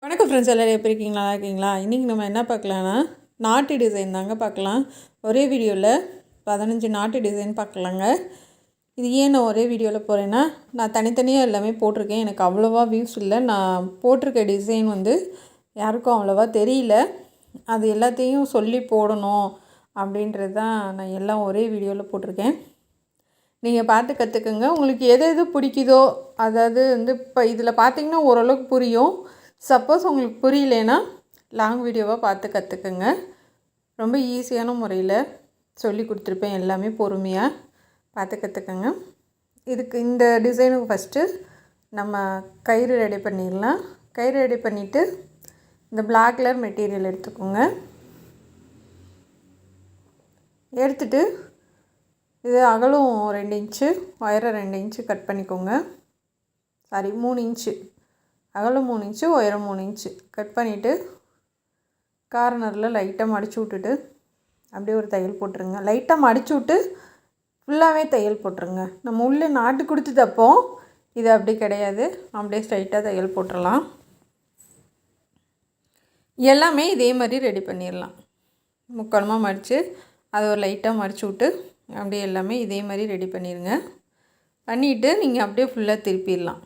வணக்கம் ஃப்ரெண்ட்ஸ், எல்லோரும் எப்படி இருக்கீங்களா? நல்லா இருக்கீங்களா? இன்றைக்கி நம்ம என்ன பார்க்கலான்னா நாட்டு டிசைன் தாங்க பார்க்கலாம். ஒரே வீடியோவில் 15 நாட்டு டிசைன் பார்க்கலாங்க. இது ஏன் நான் ஒரே வீடியோவில் போகிறேன்னா, நான் தனித்தனியாக எல்லாமே போட்டிருக்கேன். எனக்கு அவ்வளோவா வியூஸ் இல்லை. நான் போட்டிருக்க டிசைன் யாருக்கும் அவ்வளோவா தெரியல. அது எல்லாத்தையும் சொல்லி போடணும் அப்படின்றது தான் நான் எல்லாம் ஒரே வீடியோவில் போட்டிருக்கேன். நீங்கள் பார்த்து கற்றுக்குங்க. உங்களுக்கு எது பிடிக்குதோ, அதாவது இப்போ இதில் பார்த்திங்கன்னா ஓரளவுக்கு புரியும். சப்போஸ் உங்களுக்கு புரியலேன்னா லாங் வீடியோவாக பார்த்து கற்றுக்குங்க. ரொம்ப ஈஸியான முறையில் சொல்லி கொடுத்துருப்பேன். எல்லாமே பொறுமையாக பார்த்து கற்றுக்குங்க. இதுக்கு இந்த டிசைனுக்கு ஃபஸ்ட்டு நம்ம கயிறு ரெடி பண்ணிடலாம். கயிறு ரெடி பண்ணிவிட்டு இந்த பிளாக் கலர் மெட்டீரியல் எடுத்துக்கோங்க. எடுத்துகிட்டு இது அகலம் 2 இன்ச்சு, உயரம் 2 இன்ச்சு கட் பண்ணிக்கோங்க. 3 இன்ச்சு அகலம், 3 இன்ச்சு உயரம், 3 இன்ச்சு கட் பண்ணிவிட்டு கார்னரில் லைட்டாக மடித்து விட்டுட்டு அப்படியே ஒரு தையல் போட்டுருங்க. லைட்டாக மடித்து விட்டு ஃபுல்லாகவே தையல் போட்டுருங்க. நம்ம உள்ளே நாட்டு கொடுத்து தைப்போம், இது அப்படி கிடையாது. அப்படியே ஸ்ட்ரைட்டாக தையல் போட்டுடலாம். எல்லாமே இதே மாதிரி ரெடி பண்ணிடலாம். முக்காலமாக மடித்து அதை ஒரு லைட்டாக மடித்து விட்டு அப்படியே எல்லாமே இதே மாதிரி ரெடி பண்ணிடுங்க. பண்ணிவிட்டு நீங்கள் அப்படியே ஃபுல்லாக திருப்பிடலாம்.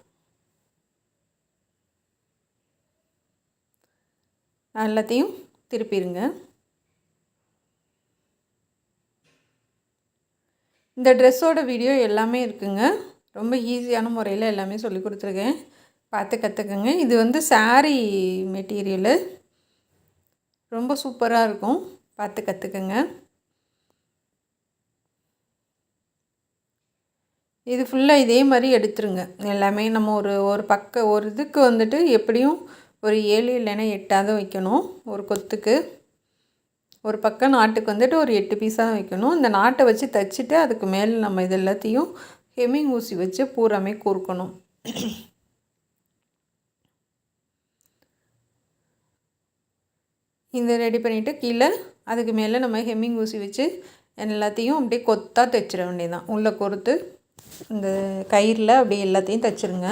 எல்லாத்தையும் திருப்பிடுங்க. இந்த ட்ரெஸ்ஸோட வீடியோ எல்லாமே இருக்குங்க. ரொம்ப ஈஸியான முறையில் எல்லாமே சொல்லி கொடுத்துருக்கேன். பார்த்து கற்றுக்குங்க. இது சாரீ மெட்டீரியலு, ரொம்ப சூப்பராக இருக்கும். பார்த்து கற்றுக்குங்க. இது ஃபுல்லாக இதே மாதிரி எடுத்துருங்க. எல்லாமே நம்ம ஒரு இதுக்கு எப்படியும் ஒரு 7 இல்லைன்னா 8 வைக்கணும். ஒரு கொத்துக்கு ஒரு பக்கம் நாட்டுக்கு ஒரு 8 பீஸாக தான் வைக்கணும். இந்த நாட்டை வச்சு தைச்சிட்டு அதுக்கு மேலே நம்ம இது எல்லாத்தையும் ஹெம்மிங் ஊசி வச்சு பூராமே கோர்க்கணும். இந்த ரெடி பண்ணிவிட்டு கீழே அதுக்கு மேலே நம்ம ஹெம்மிங் ஊசி வச்சு எல்லாத்தையும் அப்படியே கொத்தாக தைச்சிட வேண்டியதான். உள்ளே கோர்த்து இந்த கயிறில் அப்படியே எல்லாத்தையும் தைச்சிருங்க.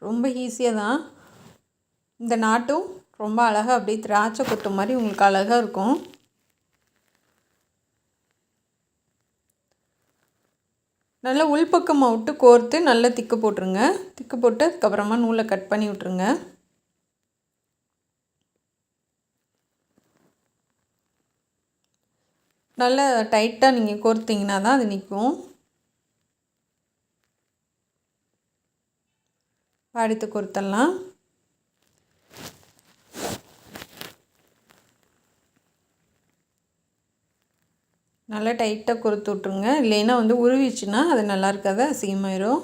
ரொம்ப ஈஸியாக தான். இந்த நாட்டும் ரொம்ப அழகாக அப்படியே திராட்சை கொத்து மாதிரி உங்களுக்கு அழகாக இருக்கும். நல்லா உள்பக்கமாக விட்டு கோர்த்து நல்லா திக்கு போட்டுருங்க. திக்கு போட்டு அதுக்கப்புறமா நூலை கட் பண்ணி விட்ருங்க. நல்லா டைட்டாக நீங்கள் கோர்த்திங்கன்னா தான் அது நிற்கும். அடுத்து கோர்த்தலாம். நல்லா டைட்டாக கோர்த்து விட்ருங்க. இல்லைன்னா உருவிச்சுன்னா அது நல்லா இருக்காது, அசிங்கமாயிரும்.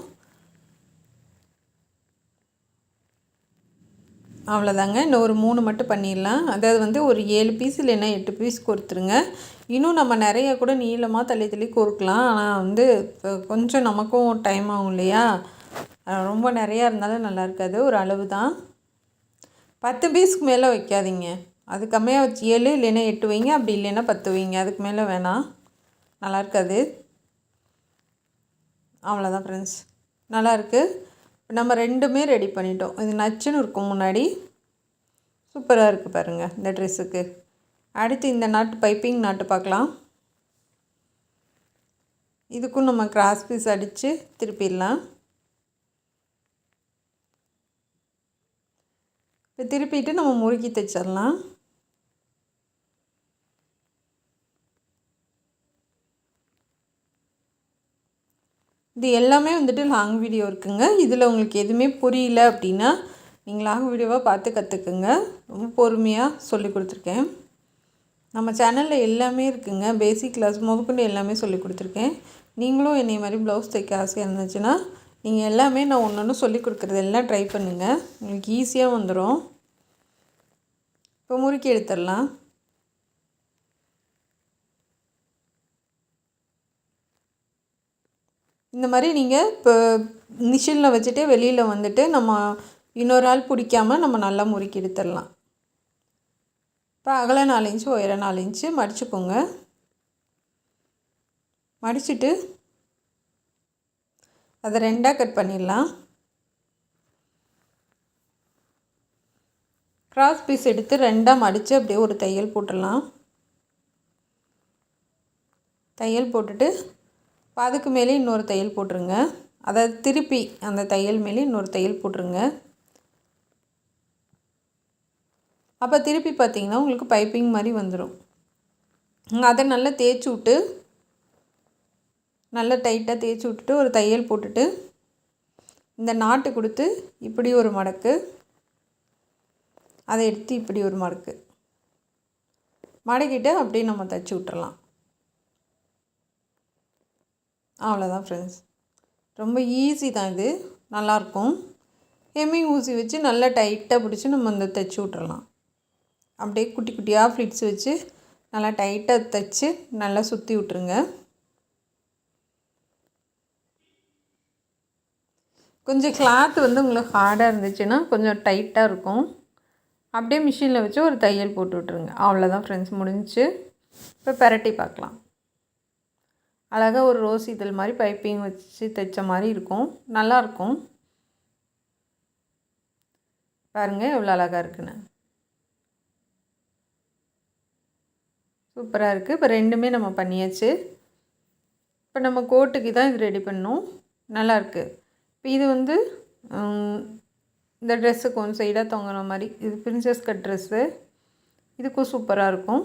அவ்வளோதாங்க. இன்னும் ஒரு 3 மட்டும் பண்ணிடலாம். அதாவது ஒரு 7 பீஸ் இல்லைன்னா 8 பீஸ் கோர்த்துருங்க. இன்னும் நம்ம நிறைய கூட நீளமாக தள்ளி கோர்க்கலாம். ஆனால் கொஞ்சம் நமக்கும் டைம் ஆகும் இல்லையா? ரொம்ப நிறையா இருந்தாலும் நல்லா இருக்காது. ஒரு அளவு தான். 10 பீஸ்க்கு மேலே வைக்காதீங்க. அது கம்மியாக வச்சு 7 இல்லைன்னா 8 வைங்க. அப்படி இல்லைன்னா 10 வைங்க. அதுக்கு மேலே வேணாம், நல்லா இருக்காது. அவ்வளோதான் ஃப்ரெண்ட்ஸ், நல்லாயிருக்கு. நம்ம ரெண்டுமே ரெடி பண்ணிட்டோம். இது நச்சுன்னு இருக்கும் முன்னாடி. சூப்பராக இருக்குது பாருங்கள் இந்த ட்ரெஸ்ஸுக்கு. அடுத்து இந்த நாட்டு பைப்பிங் நாட்டு பார்க்கலாம். இதுக்கும் நம்ம கிராஸ் பீஸ் அடித்து திருப்பிடலாம். இப்போ திருப்பிட்டு நம்ம முறுக்கி தைச்சிடலாம். இது எல்லாமே லாங் வீடியோ இருக்குங்க. இதில் உங்களுக்கு எதுவுமே புரியல அப்படின்னா நீங்கள் லாங் வீடியோவாக பார்த்து கற்றுக்குங்க. ரொம்ப பொறுமையாக சொல்லி கொடுத்துருக்கேன். நம்ம சேனலில் எல்லாமே இருக்குங்க. பேசிக் கிளாஸ் முதற்கொண்டு எல்லாமே சொல்லி கொடுத்துருக்கேன். நீங்களும் என்னை மாதிரி ப்ளவுஸ் தைக்க ஆசையாக இருந்துச்சுன்னா நீங்கள் எல்லாமே நான் ஒன்று சொல்லி கொடுக்குறது எல்லாம் ட்ரை பண்ணுங்கள். உங்களுக்கு ஈஸியாக வந்துடும். இப்போ முறுக்கி எடுத்துடலாம். இந்த மாதிரி நீங்கள் இப்போ மிஷினில் வச்சுட்டு வெளியில் நம்ம இன்னொரு ஆள் பிடிக்காமல் நம்ம நல்லா முறுக்கி எடுத்துடலாம். இப்போ அகலம் 4 இன்ச்சு, உயரம் 4 இன்ச்சு மடிச்சுக்கோங்க. மடிச்சுட்டு அதை 2ஆக கட் பண்ணிடலாம். கிராஸ் பீஸ் எடுத்து 2ஆக மடித்து அப்படியே ஒரு தையல் போட்டுடலாம். தையல் போட்டுட்டு அதுக்கு மேலே இன்னொரு தையல் போட்டுருங்க. அதாவது திருப்பி அந்த தையல் மேலே இன்னொரு தையல் போட்டுருங்க. அப்போ திருப்பி பார்த்திங்கன்னா உங்களுக்கு பைப்பிங் மாதிரி வந்துடும். அதை நல்லா தேய்ச்சி விட்டு நல்லா டைட்டாக தேய்ச்சி விட்டுட்டு ஒரு தையல் போட்டுட்டு இந்த நாட்டு கொடுத்து இப்படி ஒரு மடக்கு, அதை எடுத்து இப்படி ஒரு மடக்கு மடக்கிட்டு அப்படியே நம்ம தைச்சி விட்டுறலாம். அவ்வளோதான் ஃப்ரெண்ட்ஸ். ரொம்ப ஈஸி தான் இது, நல்லாயிருக்கும். ஹெம்மிங் ஊசி வச்சு நல்லா டைட்டாக பிடிச்சி நம்ம இந்த தைச்சி விட்டுறலாம். அப்படியே குட்டி குட்டியாக ஃப்ளிட்ஸ் வச்சு நல்லா டைட்டாக தைச்சி நல்லா சுற்றி விட்ருங்க. கொஞ்சம் கிளாத் வந்து உங்களுக்கு ஹார்டாக இருந்துச்சுன்னா கொஞ்சம் டைட்டாக இருக்கும். அப்படியே மிஷினில் வச்சு ஒரு தையல் போட்டு விட்ருங்க. அவ்வளோதான் ஃப்ரெண்ட்ஸ், முடிஞ்சிச்சு. இப்போ பெரட்டி பார்க்கலாம். அழகாக ஒரு ரோஸ் இதழ் மாதிரி பைப்பிங் வச்சு தைச்ச மாதிரி இருக்கும், நல்லாயிருக்கும். பாருங்கள் எவ்வளோ அழகாக இருக்குன்னு. சூப்பராக இருக்குது. இப்போ 2மே நம்ம பண்ணியாச்சு. இப்போ நம்ம கோட்டுக்கு தான் இது ரெடி பண்ணோம். நல்லாயிருக்கு. இப்போ இது வந்து இந்த ட்ரெஸ்ஸுக்கு ஒன் சைடாக தொங்குற மாதிரி, இது பிரின்சஸ் கட் ட்ரெஸ்ஸு, இதுக்கும் சூப்பராக இருக்கும்.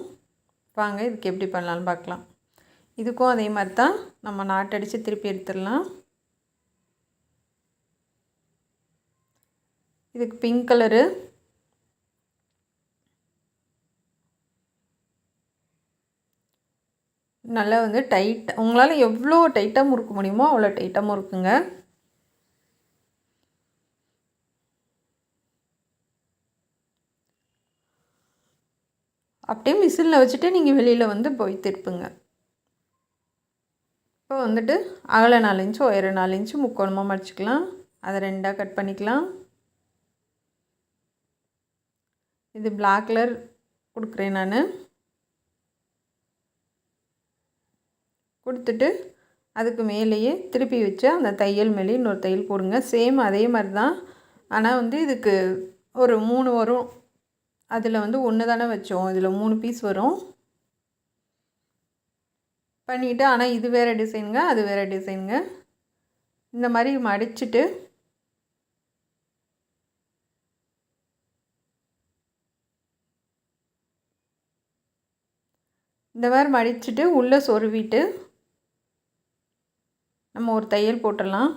வாங்க இதுக்கு எப்படி பண்ணலான்னு பார்க்கலாம். இதுக்கும் அதே மாதிரி தான் நம்ம நாட்டடித்து திருப்பி எடுத்துடலாம். இதுக்கு பிங்க் கலரு, நல்லா வந்து டைட், உங்களால் எவ்வளோ டைட்டாக முறுக்க முடியுமோ அவ்வளோ டைட்டாக முறுக்குங்க. அப்படியே மிஷினில் வச்சுட்டு நீங்கள் வெளியில் வந்து போய் திருப்புங்க. இப்போ வந்துட்டு அகல 4 இன்ச்சு, உயரம் 4 இன்ச்சு முக்கோணமாக மடிச்சுக்கலாம். அதை 2ஆக கட் பண்ணிக்கலாம். இது பிளாக் கலர் கொடுக்குறேன் நான். கொடுத்துட்டு அதுக்கு மேலேயே திருப்பி வச்சு அந்த தையல் மேலே இன்னொரு தையல் போடுங்க. சேம் அதே மாதிரி தான். ஆனால் வந்து இதுக்கு ஒரு 3 வரும். அதில் வந்து 1 தானே வச்சோம், இதில் 3 பீஸ் வரும். பண்ணிவிட்டு ஆனால் இது வேறு டிசைனுங்க, அது வேறு டிசைனுங்க. இந்த மாதிரி மடிச்சுட்டு இந்த மாதிரி மடிச்சுட்டு உள்ளே சொருவிட்டு நம்ம ஒரு தையல் போட்டுடலாம்.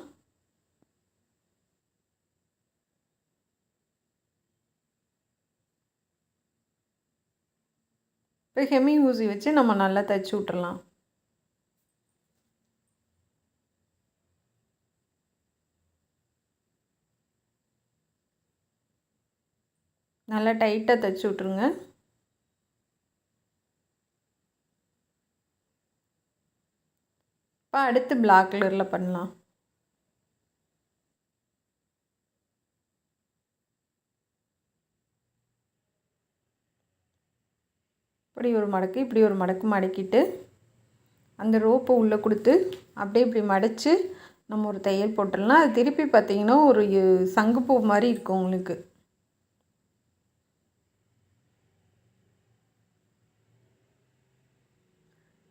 இப்போ ஹெம்மிங் ஊசி வச்சு நம்ம நல்லா தைச்சி விட்டுறலாம். நல்லா டைட்டாக தைச்சி விட்ருங்க. இப்போ அடுத்து பிளாக் கலரில் பண்ணலாம். இப்படி ஒரு மடக்கு, இப்படி ஒரு மடக்கு மடக்கிட்டு அந்த ரோப்பை உள்ளே கொடுத்து அப்படியே இப்படி மடித்து நம்ம ஒரு தையல் போட்டுடலாம். அது திருப்பி பார்த்திங்கன்னா ஒரு சங்குப்பூ மாதிரி இருக்கும் உங்களுக்கு.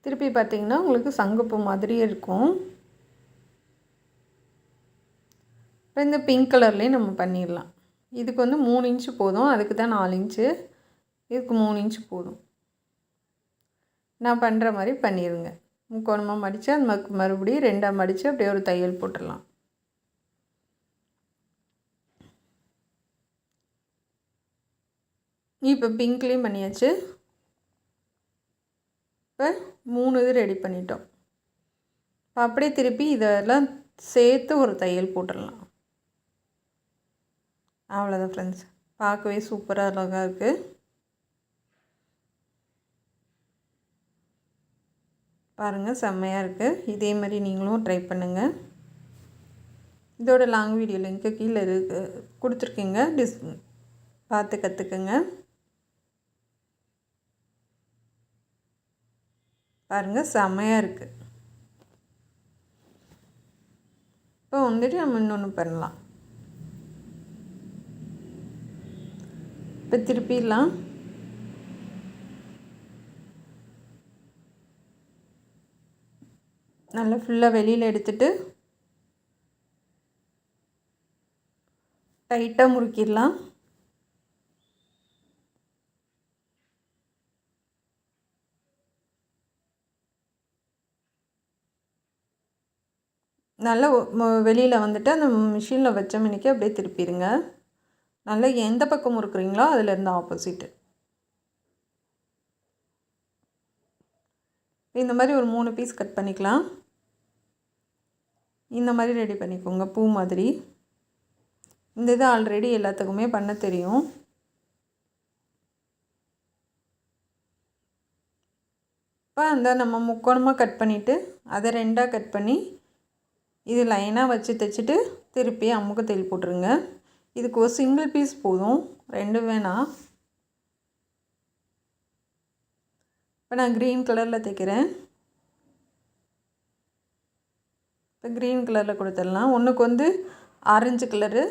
திருப்பி பார்த்திங்கன்னா உங்களுக்கு சங்குப்பூ மாதிரியே இருக்கும். இப்போ இந்த பிங்க் கலர்லேயும் நம்ம பண்ணிடலாம். இதுக்கு வந்து 3 இன்ச்சு போதும், அதுக்கு தான் 4 இன்ச்சு. இதுக்கு 3 இன்ச்சு போதும். நான் பண்ணுற மாதிரி பண்ணிடுங்க. முக்கோணமாக மடித்து அது மறுபடியும் 2ஆக மடித்து அப்படியே ஒரு தையல் போட்டுடலாம். இப்போ பிங்க்லேயும் பண்ணியாச்சு. இப்போ 3 இது ரெடி பண்ணிட்டோம். இப்போ அப்படியே திருப்பி இதெல்லாம் சேர்த்து ஒரு தையல் போட்டுடலாம். அவ்வளோதான் ஃப்ரெண்ட்ஸ், பார்க்கவே சூப்பராக அழகாக இருக்குது. பாருங்கள் செம்மையாக இருக்குது. இதே மாதிரி நீங்களும் ட்ரை பண்ணுங்கள். இதோட லாங் வீடியோ லிங்க்கு கீழே கொடுத்துருக்கீங்க, பார்த்து கற்றுக்குங்க. பாருங்கள் செம்மையாக இருக்குது. இப்போ வந்துட்டு நம்ம இன்னொன்று பண்ணலாம். இப்போ திருப்பிடலாம். நல்லா ஃபுல்லாக வெளியில் எடுத்துட்டு டைட்டாக முறுக்கிடலாம். நல்லா வெளியில் வந்துட்டு அந்த மிஷினில் வச்ச மணிக்கு அப்படியே திருப்பிடுங்க. நல்லா எந்த பக்கம் முறுக்குறீங்களோ அதிலேருந்து ஆப்போசிட்டு. இந்த மாதிரி ஒரு 3 பீஸ் கட் பண்ணிக்கலாம். இந்த மாதிரி ரெடி பண்ணிக்கோங்க, பூ மாதிரி. இந்த இது ஆல்ரெடி எல்லாத்துக்குமே பண்ண தெரியும். இப்போ அந்த நம்ம முக்கோணமாக கட் பண்ணிவிட்டு அதை 2ஆக கட் பண்ணி இது லைனாக வச்சு தைச்சிட்டு திருப்பி அமுக்கு தையல் போட்டுருங்க. இதுக்கு ஒரு சிங்கிள் பீஸ் போதும், 2 வேணாம். இப்போ நான் க்ரீன் கலரில் தைக்கிறேன். இப்போ க்ரீன் கலரில் கொடுத்துடலாம். ஒன்றுக்கு வந்து ஆரஞ்சு கலரு,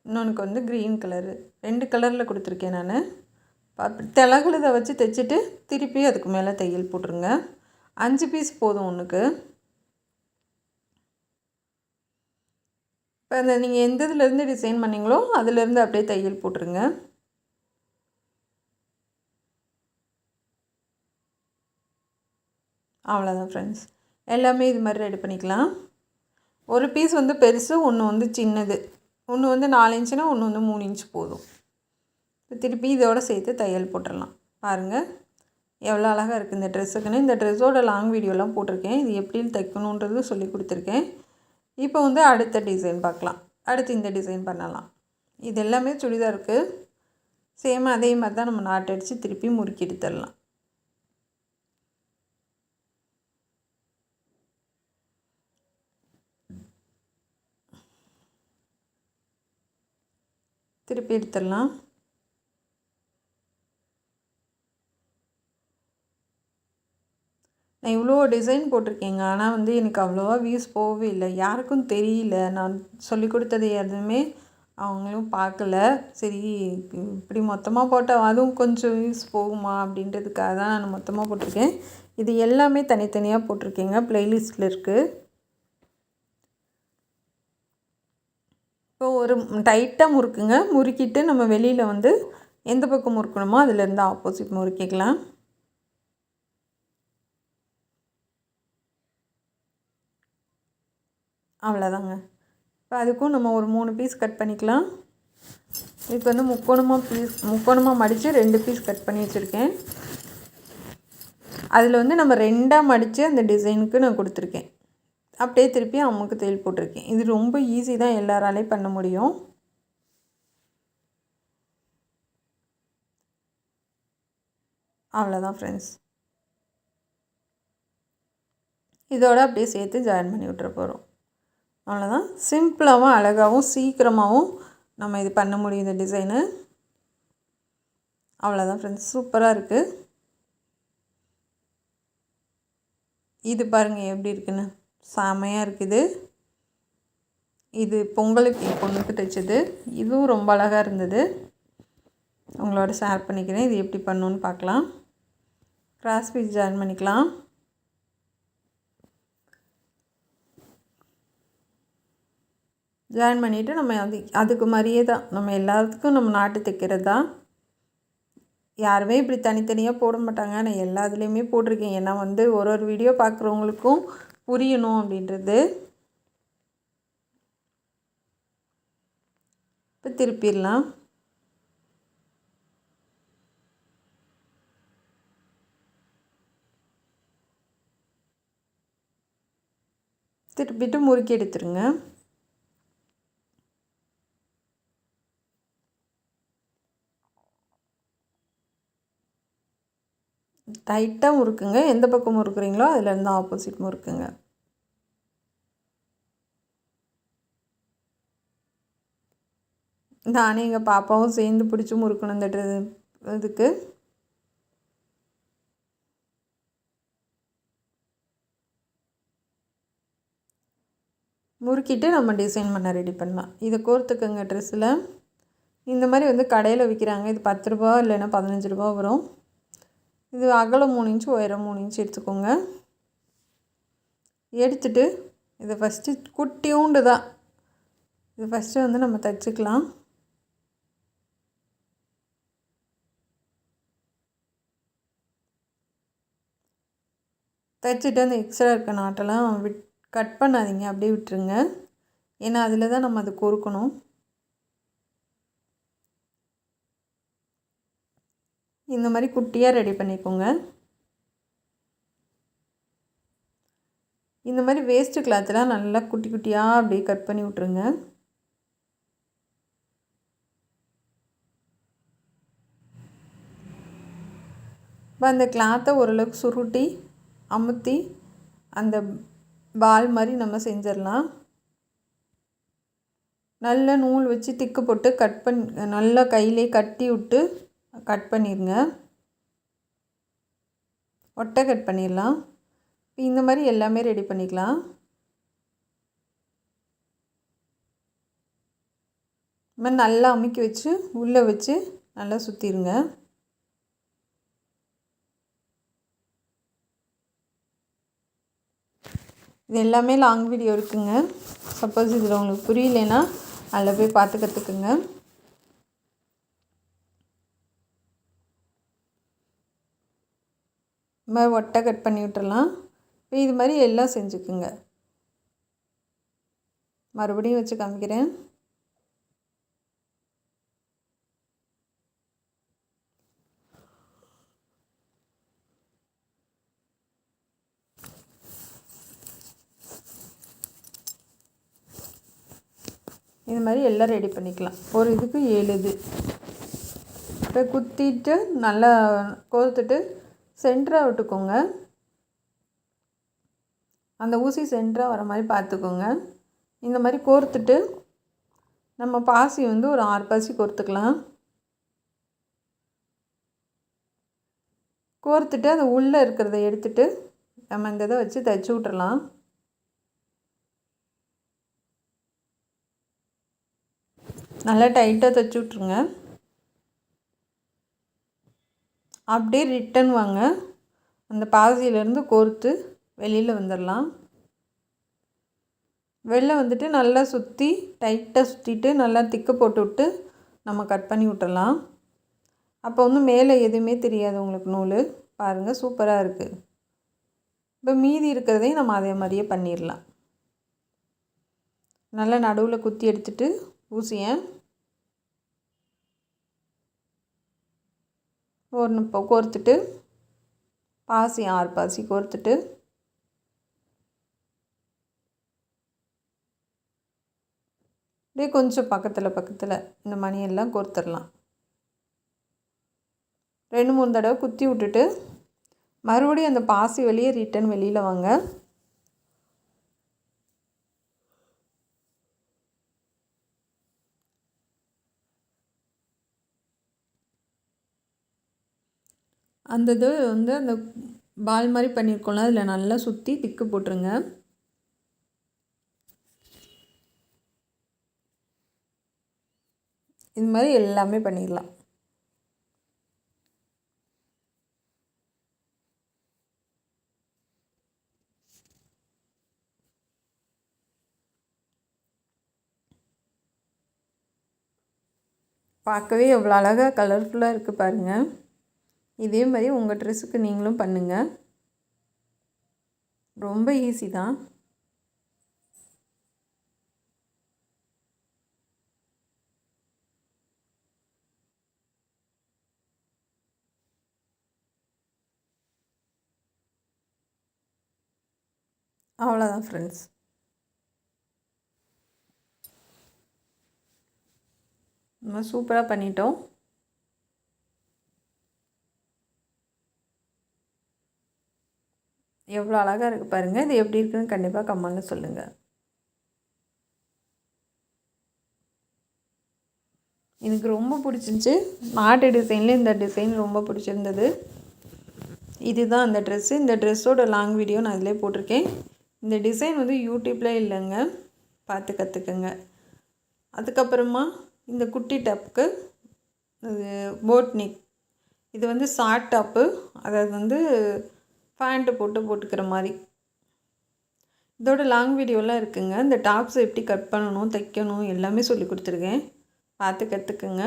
இன்னொன்றுக்கு வந்து க்ரீன் கலரு, 2 கலரில் கொடுத்துருக்கேன் நான். திலகுலதை வச்சு தைச்சிட்டு திருப்பி அதுக்கு மேலே தையல் போட்டுருங்க. 5 பீஸ் போதும் ஒன்றுக்கு. இப்போ அந்த நீங்கள் எந்த இதுலேருந்து டிசைன் பண்ணிங்களோ அதுலேருந்து அப்படியே தையல் போட்டுருங்க. அவ்வளோதான் ஃப்ரெண்ட்ஸ். எல்லாமே இது மாதிரி ரெடி பண்ணிக்கலாம். ஒரு பீஸ் வந்து பெருசு, ஒன்று வந்து சின்னது. ஒன்று வந்து 4 இன்ச்சுனா ஒன்று வந்து 3 இன்ச் போதும். இப்போ திருப்பி இதோடு சேர்த்து தையல் போட்டுடலாம். பாருங்கள் எவ்வளோ அழகாக இருக்குது இந்த ட்ரெஸ்ஸுக்குன்னு. இந்த ட்ரெஸ்ஸோட லாங் வீடியோலாம் போட்டிருக்கேன். இது எப்படின்னு தைக்கணுன்றது சொல்லி கொடுத்துருக்கேன். இப்போ வந்து அடுத்த டிசைன் பார்க்கலாம். அடுத்து இந்த டிசைன் பண்ணலாம். இது எல்லாமே சுடிதாருக்கு சேம் அதே மாதிரி தான் நம்ம நாட் அடித்து திருப்பி முறுக்கி எடுத்துடலாம். திருப்பி எடுத்துடலாம். நான் இவ்வளோ டிசைன் போட்டிருக்கேங்க, ஆனால் வந்து எனக்கு அவ்வளோவா வியூஸ் போகவே இல்லை. யாருக்கும் தெரியல. நான் சொல்லி கொடுத்தது எதுவுமே அவங்களும் பார்க்கல. சரி இப்படி மொத்தமாக போட்டால் அதுவும் கொஞ்சம் வியூஸ் போகுமா அப்படின்றதுக்காக தான் நான் மொத்தமாக போட்டிருக்கேன். இது எல்லாமே தனித்தனியாக போட்டிருக்கேங்க, ப்ளேலிஸ்ட்டில் இருக்குது. இப்போ ஒரு டைட்டாக முறுக்குங்க. முறுக்கிட்டு நம்ம வெளியில் வந்து எந்த பக்கம் முறுக்கணுமோ அதிலேருந்து ஆப்போசிட் முறுக்கிக்கலாம். அவ்வளோதாங்க. இப்போ அதுக்கும் நம்ம ஒரு 3 பீஸ் கட் பண்ணிக்கலாம். இப்போ வந்து முக்கோணமாக மடித்து 2 பீஸ் கட் பண்ணி வச்சுருக்கேன். அதில் வந்து நம்ம 2ஆக மடித்து அந்த டிசைனுக்கு நான் கொடுத்துருக்கேன். அப்படியே திருப்பி அம்முக்கு தையல் போட்டிருக்கேன். இது ரொம்ப ஈஸி தான், எல்லாராலையும் பண்ண முடியும். அவ்வளோதான் ஃப்ரெண்ட்ஸ். இதோட அப்படியே சேர்த்து ஜாயின் பண்ணி விட்டுற போகிறோம். அவ்வளோதான். சிம்பிளாகவும் அழகாகவும் சீக்கிரமாகவும் நம்ம இது பண்ண முடியும் இந்த டிசைனு. அவ்வளோதான் ஃப்ரெண்ட்ஸ், சூப்பராக இருக்குது. இது பாருங்கள் எப்படி இருக்குன்னு, செமையாக இருக்குது. இது பொங்கலுக்கு பொண்ணுக்கு தைச்சது. இதுவும் ரொம்ப அழகாக இருந்தது. உங்களோட ஷேர் பண்ணிக்கிறேன். இது எப்படி பண்ணணுன்னு பார்க்கலாம். கிராஸ் பீஸ் ஜாயின் பண்ணிக்கலாம். ஜாயின் பண்ணிவிட்டு நம்ம அதுக்கு மாதிரியே தான் நம்ம எல்லாத்துக்கும் நம்ம நாட்டு தைக்கிறது தான். யாருமே இப்படி தனித்தனியாக போட மாட்டாங்க. நான் எல்லா இதுலேயுமே போட்டிருக்கேன். ஏன்னா வந்து ஒரு வீடியோ பார்க்குறவங்களுக்கும் புரியணும் அப்படின்றது. இப்போ திருப்பிடலாம். திருப்பிட்டு முறுக்கி எடுத்துருங்க. டைட்டாக முறுக்குங்க. எந்த பக்கம் முறுக்குறீங்களோ அதுலேருந்து ஆப்போசிட் முறுக்குங்க. நானே எங்கள் பாப்பாவும் சேர்ந்து பிடிச்சி முறுக்கணும் இந்த இதுக்கு. முறுக்கி சுருக்கிட்டு நம்ம டிசைன் பண்ண ரெடி பண்ணலாம். இதை கோர்த்துக்கங்க ட்ரெஸ்ஸில். இந்த மாதிரி வந்து கடையில் விற்கிறாங்க. இது 10 ரூபா இல்லைன்னா 15 ரூபா வரும். இது அகலம் 3 இன்ச்சு உயரம் 3 இன்ச்சு எடுத்துக்கோங்க. எடுத்துட்டு இதை ஃபஸ்ட்டு குட்டியூண்டு தான் இது ஃபஸ்ட்டு வந்து நம்ம தைச்சிக்கலாம். தைச்சிட்டு அந்த எக்ஸ்ட்ரா இருக்க நாட்டெல்லாம் கட் பண்ணாதீங்க, அப்படியே விட்டுருங்க. ஏன்னா அதில் தான் நம்ம அதை கோர்க்கணும். இந்த மாதிரி குட்டியாக ரெடி பண்ணிக்கோங்க. இந்த மாதிரி வேஸ்ட்டு கிளாத்தெலாம் நல்லா குட்டி குட்டியாக அப்படியே கட் பண்ணி விட்ருங்க. இப்போ அந்த கிளாத்தை ஓரளவுக்கு சுருட்டி அமுத்தி அந்த பால் மாதிரி நம்ம செஞ்சிடலாம். நல்ல நூல் வச்சு திக்கு போட்டு நல்லா கையிலே கட்டி விட்டு கட் பண்ணிடுங்க. ஒட்டை கட் பண்ணிடலாம். இந்த மாதிரி எல்லாமே ரெடி பண்ணிக்கலாம். இந்த மாதிரி நல்லா அமுக்கி வச்சு உள்ளே வச்சு நல்லா சுற்றிடுங்க. இது எல்லாமே லாங் வீடியோ இருக்குங்க. சப்போஸ் இதில் உங்களுக்கு புரியலைன்னா அதில் போய் பார்த்து கற்றுக்குங்க. இது மாதிரி ஒட்டை கட் பண்ணி விட்டுறலாம். இப்போ இது மாதிரி எல்லாம் செஞ்சுக்குங்க. மறுபடியும் வச்சு காமிக்கிறேன். இது மாதிரி எல்லாம் ரெடி பண்ணிக்கலாம். ஒரு இதுக்கு 7 இது. இப்போ குத்திட்டு நல்லா கோர்த்துட்டு சென்டராக விட்டுக்கோங்க. அந்த ஊசி சென்டராக வர மாதிரி பார்த்துக்கோங்க. இந்த மாதிரி கோர்த்துட்டு நம்ம பாசி வந்து ஒரு 6 பாசி கோர்த்துக்கலாம். கோர்த்துட்டு அது உள்ளே இருக்கிறத எடுத்துகிட்டு நம்ம இந்த இதை வச்சு தைச்சி விட்றலாம். நல்லா டைட்டாக தைச்சி விட்ருங்க. அப்படியே ரிட்டன் வாங்க. அந்த பாசியிலேருந்து கோர்த்து வெளியில் வந்துடலாம். வெளில வந்துட்டு நல்லா சுற்றி டைட்டாக சுற்றிட்டு நல்லா திக்கு போட்டு விட்டு நம்ம கட் பண்ணி விட்டுறலாம். அப்போ வந்து மேலே எதுவுமே தெரியாது உங்களுக்கு நூல். பாருங்கள், சூப்பராக இருக்குது. இப்போ மீதி இருக்கிறதையும் நம்ம அதே மாதிரியே பண்ணிடலாம். நல்லா நடுவில் குத்தி எடுத்துகிட்டு ஊசியை இப்போ கோர்த்துட்டு பாசி 6 பாசி கோர்த்துட்டு அப்படியே கொஞ்சம் பக்கத்தில் இந்த மணியெல்லாம் கோர்த்துடலாம். 2-3 தடவை குத்தி விட்டுட்டு மறுபடியும் அந்த பாசி வெளியே ரிட்டன் வெளியில் வாங்க. அந்த இது வந்து அந்த பால் மாதிரி பண்ணியிருக்கோம்ல, அதில் நல்லா சுற்றி திக்கு போட்டுருங்க. இது மாதிரி எல்லாமே பண்ணிடலாம். பார்க்கவே எவ்வளோ அழகாக கலர்ஃபுல்லாக இருக்குது பாருங்கள். இதே மாதிரி உங்கள் ட்ரெஸ்ஸுக்கு நீங்களும் பண்ணுங்கள். ரொம்ப ஈஸி தான். அவ்வளோதான் ஃப்ரெண்ட்ஸ். நம்ம சூப்பராக பண்ணிட்டோம். எவ்வளோ அழகாக இருக்குது பாருங்கள். இது எப்படி இருக்குன்னு கண்டிப்பாக கமெண்ட்டில் சொல்லுங்கள். எனக்கு ரொம்ப பிடிச்சிருந்துச்சி. நாட்டு டிசைனில் இந்த டிசைன் ரொம்ப பிடிச்சிருந்தது. இதுதான் அந்த ட்ரெஸ்ஸு. இந்த ட்ரெஸ்ஸோட லாங் வீடியோ நான் இதிலே போட்டிருக்கேன். இந்த டிசைன் வந்து யூடியூப்பில் இல்லைங்க, பார்த்து கற்றுக்குங்க. அதுக்கப்புறமா இந்த குட்டி டாப்புக்கு இது போட் நெக். இது வந்து ஷார்ட் டாப்பு, அதாவது வந்து பேண்ட்டு போட்டுக்கிற மாதிரி. இதோட லாங் வீடியோலாம் இருக்குங்க. இந்த டாப்ஸை எப்படி கட் பண்ணணும், தைக்கணும் எல்லாமே சொல்லி கொடுத்துருக்கேன். பார்த்து கற்றுக்குங்க.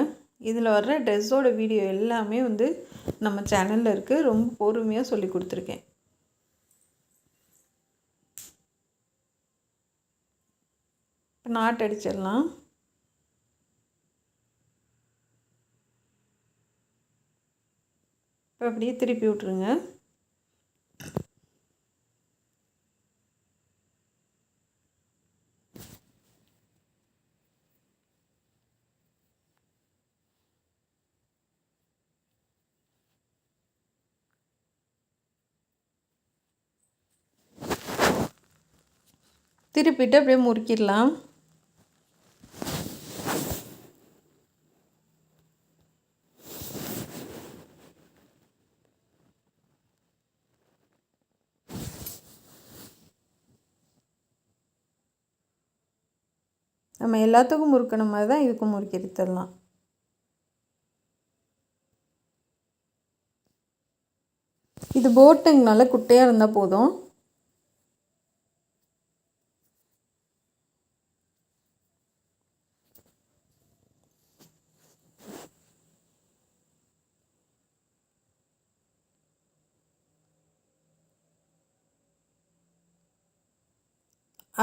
இதில் வர்ற ட்ரெஸ்ஸோட வீடியோ எல்லாமே வந்து நம்ம சேனலில் இருக்குது. ரொம்ப பொறுமையாக சொல்லி கொடுத்துருக்கேன். இப்போ நாட் அடிச்சிடலாம். இப்போ அப்படியே திருப்பி விட்ருங்க. திருப்பிட்டு அப்படியே முறுக்கிடலாம். நம்ம எல்லாத்துக்கும் முறுக்கின மாதிரி தான் இதுக்கும் முறுக்கி எடுத்துடலாம். இது போட்டுங்கனால குட்டையாக இருந்தால் போதும்.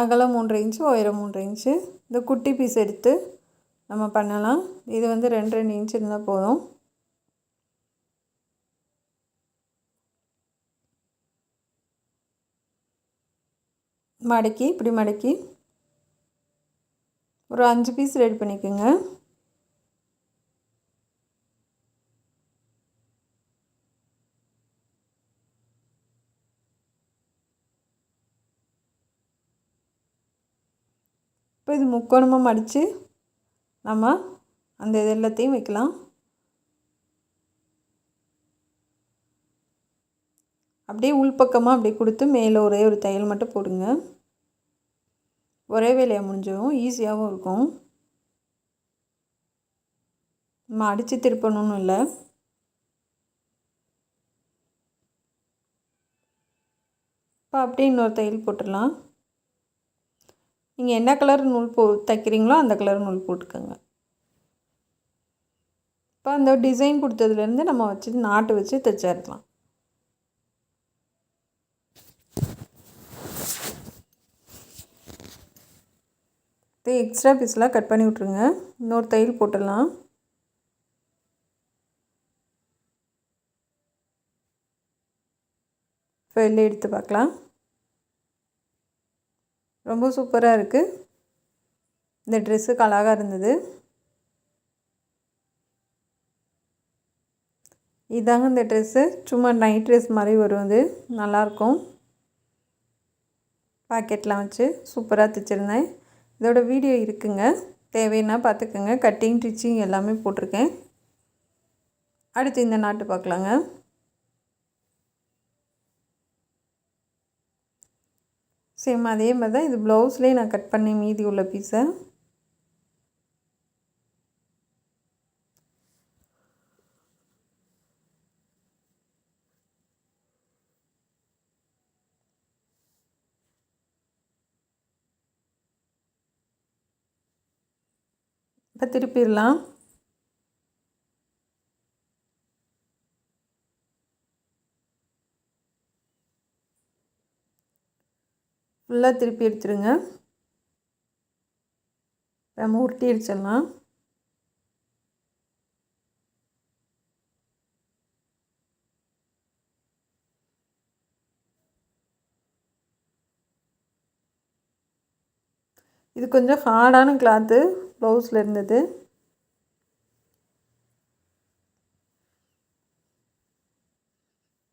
அகலம் 3 இன்ச்சு, உயரம் 3 இன்ச்சு. இந்த குட்டி பீஸ் எடுத்து நம்ம பண்ணலாம். இது வந்து 2 இன்ச்சு இருந்தால் போதும். மடக்கி இப்படி மடக்கி ஒரு 5 பீஸ் ரெடி பண்ணிக்கோங்க. இப்போ இது முக்கோணமாக மடித்து நம்ம அந்த இது எல்லாத்தையும் வைக்கலாம். அப்படியே உள்பக்கமாக அப்படியே கொடுத்து மேலே ஒரே ஒரு தையல் மட்டும் போடுங்க. ஒரே வேலையாக முடிஞ்சிடும், ஈஸியாகவும் இருக்கும். நம்ம அடித்து திருப்பணும்னு இல்லை. இப்போ அப்படியே இன்னொரு தையல் போட்டுடலாம். நீங்கள் என்ன கலர் நூல் தைக்கிறீங்களோ அந்த கலர் நூல் போட்டுக்கோங்க. இப்போ அந்த டிசைன் கொடுத்ததுலேருந்து நம்ம வச்சு நாட்டு வச்சு தைச்சிடலாம். எக்ஸ்ட்ரா பீஸ்லாம் கட் பண்ணி விட்ருங்க. இன்னொரு தையல் போட்டுடலாம். இப்போ வெளில எடுத்து பார்க்கலாம். ரொம்ப சூப்பராக இருக்குது. இந்த ட்ரெஸ்ஸுக்கு அழகாக இருந்தது. இதாங்க இந்த ட்ரெஸ்ஸு. சும்மா நைட் ட்ரெஸ் மாதிரி வரும். இது நல்லாயிருக்கும். பாக்கெட்லாம் வச்சு சூப்பராக தைச்சிருந்தேன். இதோட வீடியோ இருக்குங்க, தேவைன்னா பார்த்துக்கோங்க. கட்டிங் ஸ்டிச்சிங் எல்லாமே போட்டிருக்கேன். அடுத்து இந்த நாட்டு பார்க்கலாங்க. சேம் அதே மாதிரி தான் இது ப்ளவுஸ்லேயே நான் கட் பண்ணி மீதி உள்ள பீஸை இப்போ திருப்பிடலாம். ஃபுல்லாக திருப்பி எடுத்துருங்க. நம்ம உருட்டி அடிச்சிடலாம். இது கொஞ்சம் ஹார்டான கிளாத்து ப்ளவுஸில் இருந்தது.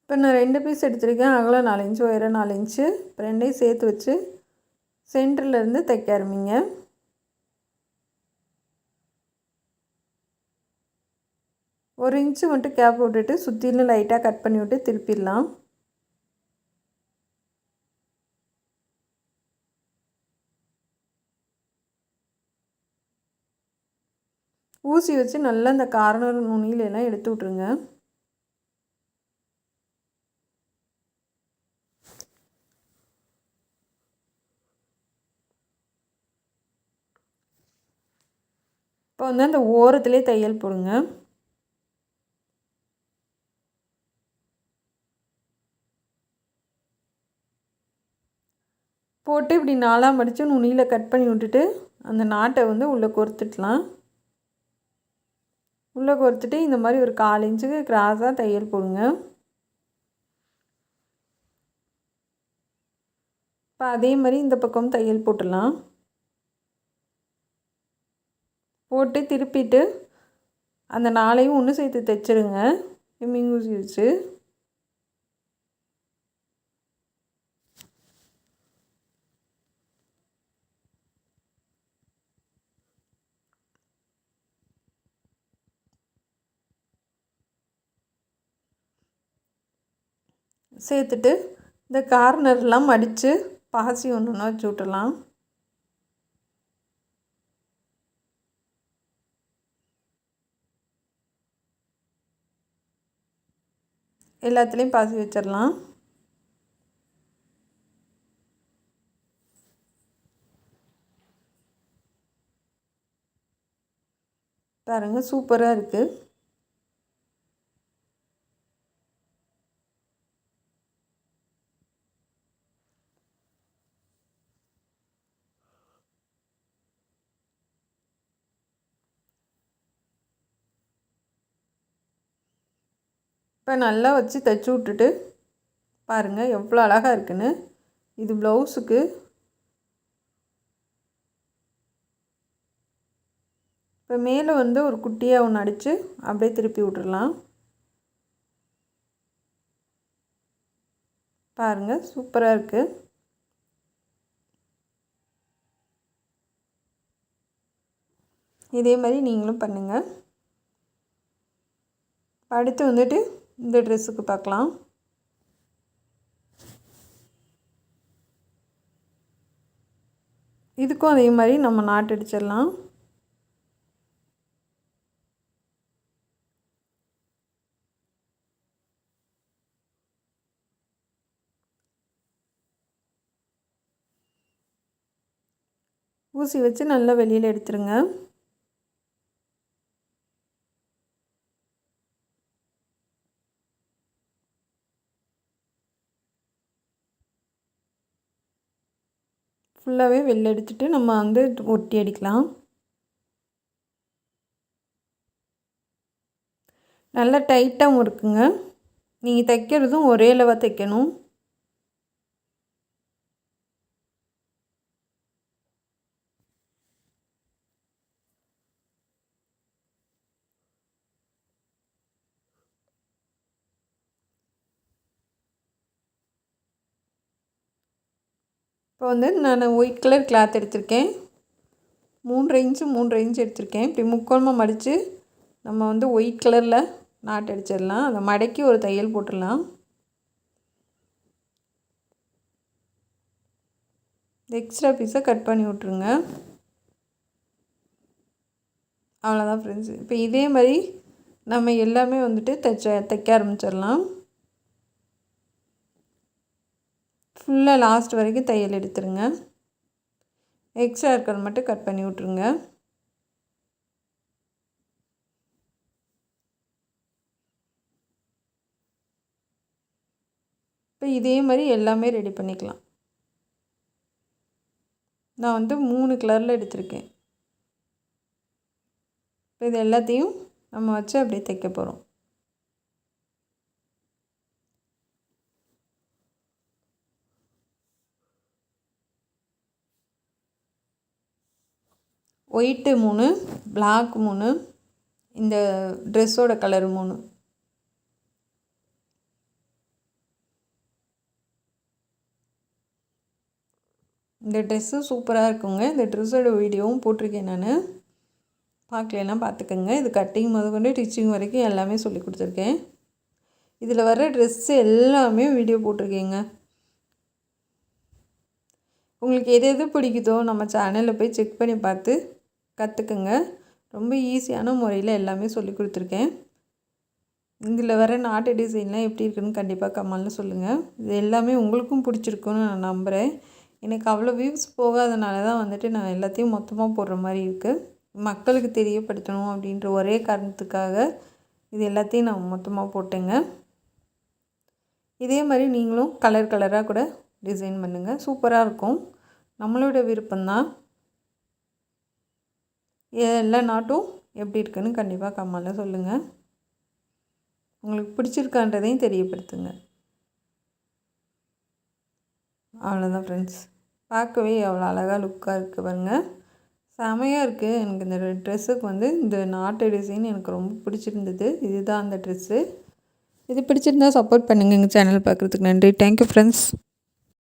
இப்போ நான் 2 பீஸ் எடுத்துருக்கேன். அகலம் 4 இன்ச்சு, உயரம் 4 இன்ச்சு. இப்போ ரெண்டையும் சேர்த்து வச்சு சென்டர்லேருந்து தைக்க ஆரம்பிங்க. ஒரு இன்ச்சு மட்டும் கேப் விட்டுட்டு சுற்றிலும் லைட்டாக கட் பண்ணி விட்டு திருப்பிடலாம். ஊசி வச்சு நல்லா இந்த கார்னர் நுனியிலெல்லாம் எடுத்து விட்ருங்க. இப்போ வந்து அந்த ஓரத்துலேயே தையல் போடுங்க. போட்டு இப்படி 4ஆக மடித்து நுனியில் கட் பண்ணி விட்டுட்டு அந்த நாட்டை வந்து உள்ளே கோர்த்துடலாம். உள்ளே கோர்த்துட்டு இந்த மாதிரி ஒரு 1/4 இன்ச்சுக்கு கிராஸாக தையல் போடுங்க. இப்போ அதே மாதிரி இந்த பக்கம் தையல் போட்டுடலாம். போட்டு திருப்பிட்டு அந்த 4ஐயும் ஒன்று சேர்த்து தைச்சிருங்க ஹெம்மிங் ஊசி வச்சு. சேர்த்துட்டு இந்த கார்னர்லாம் மடித்து பாசி ஒன்று ஒன்றா வச்சு விட்டுடலாம். எல்லாத்துலேயும் பாசி வச்சிடலாம். பாருங்கள், சூப்பராக இருக்குது. இப்போ நல்லா வச்சு தைச்சி விட்டுட்டு பாருங்கள் எவ்வளோ அழகாக இருக்குன்னு. இது ப்ளவுஸுக்கு. இப்போ மேலே வந்து ஒரு குட்டியாக ஒன்று அடித்து அப்படியே திருப்பி விட்டுடலாம். பாருங்கள், சூப்பராக இருக்குது. இதே மாதிரி நீங்களும் பண்ணுங்கள். அடுத்து வந்துட்டு இந்த ட்ரெஸ்ஸுக்கு பார்க்கலாம். இதுக்கும் அதே மாதிரி நம்ம நாட்டு அடிச்சிடலாம். ஊசி வச்சு நல்லா வெளியில் எடுத்துருங்க. ஃபுல்லாகவே வெளில எடுத்துட்டு நம்ம வந்து ஒட்டி அடிக்கலாம். நல்லா டைட்டாகவும் இருக்குங்க. நீங்கள் தைக்கிறதும் ஒரே அளவாக தைக்கணும். இப்போ வந்து நான் ஒயிட் கலர் கிளாத் எடுத்திருக்கேன். 3 இன்ச் எடுத்திருக்கேன். இப்படி முக்கோணமாக மடித்து நம்ம வந்து ஒயிட் கலரில் நாட்டு அடிச்சிடலாம். அதை மடக்கி ஒரு தையல் போட்டுடலாம். எக்ஸ்ட்ரா பீஸை கட் பண்ணி விட்ருங்க. அவ்வளோதான் ஃப்ரெண்ட்ஸ். இப்போ இதே மாதிரி நம்ம எல்லாமே வந்துட்டு தைக்க ஆரம்பிச்சிடலாம். ஃபுல்லாக லாஸ்ட் வரைக்கும் தையல் எடுத்துருங்க. எக்ஸ்ட்ரா இருக்கிறது மட்டும் கட் பண்ணி விட்ருங்க. இப்போ இதே மாதிரி எல்லாமே ரெடி பண்ணிக்கலாம். நான் வந்து 3 கலரில் எடுத்திருக்கேன். இப்போ இது எல்லாத்தையும் நம்ம வச்சு அப்படியே தைக்க போகிறோம். ஒயிட்டு 3, பிளாக் 3, இந்த ட்ரெஸ்ஸோட கலர் 3. இந்த ட்ரெஸ்ஸு சூப்பராக இருக்குங்க. இந்த ட்ரெஸ்ஸோட வீடியோவும் போட்டிருக்கேன் நான். பார்க்கலன்னா பார்த்துக்கோங்க. இது கட்டிங் முதற்கொண்டு ஸ்டிச்சிங் வரைக்கும் எல்லாமே சொல்லி கொடுத்துருக்கேன். இதில் வர ட்ரெஸ்ஸு எல்லாமே வீடியோ போட்டிருக்கேங்க. உங்களுக்கு எது எது பிடிக்குதோ நம்ம சேனலில் போய் செக் பண்ணி பார்த்து கற்றுக்குங்க. ரொம்ப ஈஸியான முறையில் எல்லாமே சொல்லி கொடுத்துருக்கேன். இதில் வர நாட்டு டிசைன்லாம் எப்படி இருக்குன்னு கண்டிப்பாக கமெண்ட்டில் சொல்லுங்கள். இது எல்லாமே உங்களுக்கும் பிடிச்சிருக்குன்னு நான் நம்புகிறேன். எனக்கு அவ்வளோ வியூஸ் போகாதனால தான் வந்துட்டு நான் எல்லாத்தையும் மொத்தமாக போடுற மாதிரி இருக்குது. மக்களுக்கு தெரியப்படுத்தணும் அப்படின்ற ஒரே காரணத்துக்காக இது எல்லாத்தையும் நான் மொத்தமாக போட்டேங்க. இதே மாதிரி நீங்களும் கலர் கலராக கூட டிசைன் பண்ணுங்கள், சூப்பராக இருக்கும். நம்மளோட விருப்பம்தான். எல்லா நாட்டும் எப்படி இருக்குன்னு கண்டிப்பாக கமெண்ட்டில் சொல்லுங்கள். உங்களுக்கு பிடிச்சிருக்கான்றதையும் தெரியப்படுத்துங்க. அவ்வளோதான் ஃப்ரெண்ட்ஸ். பார்க்கவே அவ்வளோ அழகாக லுக்காக இருக்குது பாருங்கள். செமையாக இருக்குது. எனக்கு இந்த ட்ரெஸ்ஸுக்கு வந்து இந்த நாட்டு டிசைன் எனக்கு ரொம்ப பிடிச்சிருந்தது. இதுதான் அந்த ட்ரெஸ்ஸு. இது பிடிச்சிருந்தா சப்போர்ட் பண்ணுங்கள். எங்கள் சேனல் பார்க்குறதுக்கு நன்றி. Thank you friends.